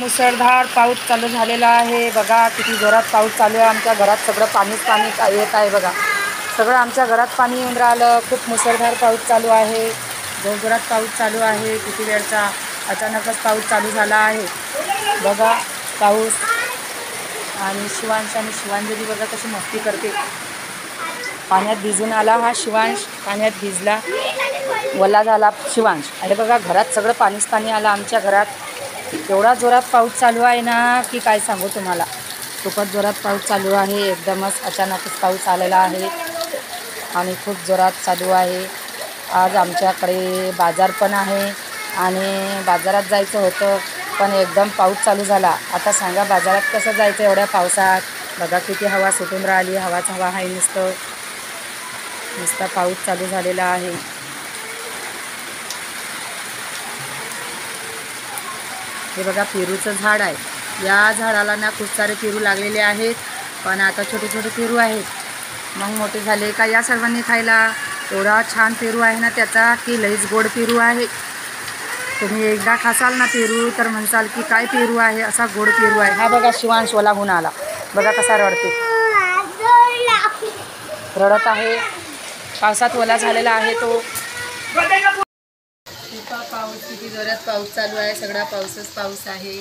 मुसळधार पाऊस चालू झालेला आहे। बघा किती जोरात पाऊस चालू आहे। आमच्या घरात सगळं पाणी येत आहे। बघा सगळं आमच्या घरात पाणी येऊन राहिलं। खूप मुसळधार पाऊस चालू आहे। जोरात पाऊस चालू आहे। किती वेळचा अचानकच पाऊस चालू झाला आहे। बघा पाऊस आणि शिवांश आणि शिवांजली बघा कशी मस्ती करते। पाण्यात भिजून आला हा शिवांश, पाण्यात भिजला, वल्ला झाला शिवांश। आणि बघा घरात सगळं पाणी आलं आमच्या घरात। एवढा जोरात पाऊस चालू आहे ना की काय सांगू तुम्हाला। खूपच जोरात पाऊस चालू आहे। एकदमच अचानकच पाऊस आलेला आहे आणि खूप जोरात चालू आहे। आज आमच्याकडे बाजार पण आहे आणि बाजारात जायचं होतं, पण एकदम पाऊस चालू झाला। आता सांगा बाजारात कसं जायचं एवढ्या पावसात। बघा किती हवा सुटून राहिली, हवाच हवा आहे। नुसता पाऊस चालू झालेला आहे। हे बघा पेरूचं झाड आहे। या झाडाला ना खूप सारे पेरू लागलेले आहेत, पण आता छोटे छोटे पेरू आहेत। मग मोठे झाले का या सर्वांनी खायला। एवढा छान पेरू आहे ना त्याचा की लईच गोड पेरू आहे। तुम्ही एकदा खासाल ना पेरू तर म्हणसाल की काय पेरू आहे, असा गोड पेरू आहे। हा बघा शिवांश ओला होऊन आला, बघा कसा रडते, रडत आहे। पावसात ओला झालेला आहे तो। पाऊस किती जोरात पाऊस चालू आहे। सगळा पाऊसच पाऊस आहे।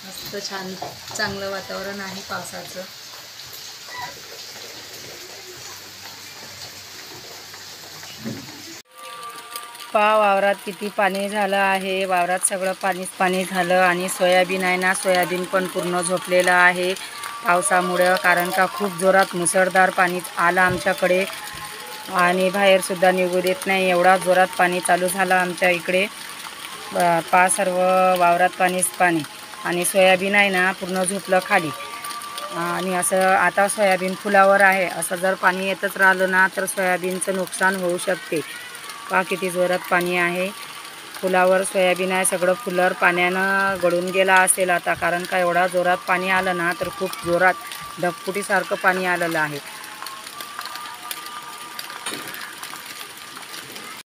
मस्त छान चांगलं वातावरण आहे पावसाचं। वावरात किती पाणी झालं आहे। वावरात सगळं पाणी झालं आणि सोयाबीन आहे ना, सोयाबीन पण पूर्ण झोपलेलं आहे पावसामुळं। कारण का खूप जोरात मुसळधार पाणी आलं आमच्याकडे आणि बाहेरसुद्धा निघू देत नाही, एवढा जोरात पाणी चालू झालं आमच्या इकडे। सर्व वावरात पाणी आणि सोयाबीन आहे ना पूर्ण झोपलं खाली। आणि असं आता सोयाबीन फुलावर आहे। असं जर पाणी येतच राहिलं ना तर सोयाबीनचं नुकसान होऊ शकते। किती जोरात पाणी आहे। फुलावर सोयाबीन आहे, सगळं फुलावर पाण्यानं गळून गेला असेल आता। कारण का एवढा जोरात पाणी आलं ना तर खूप जोरात ढगफुटीसारखं पाणी आलेलं आहे।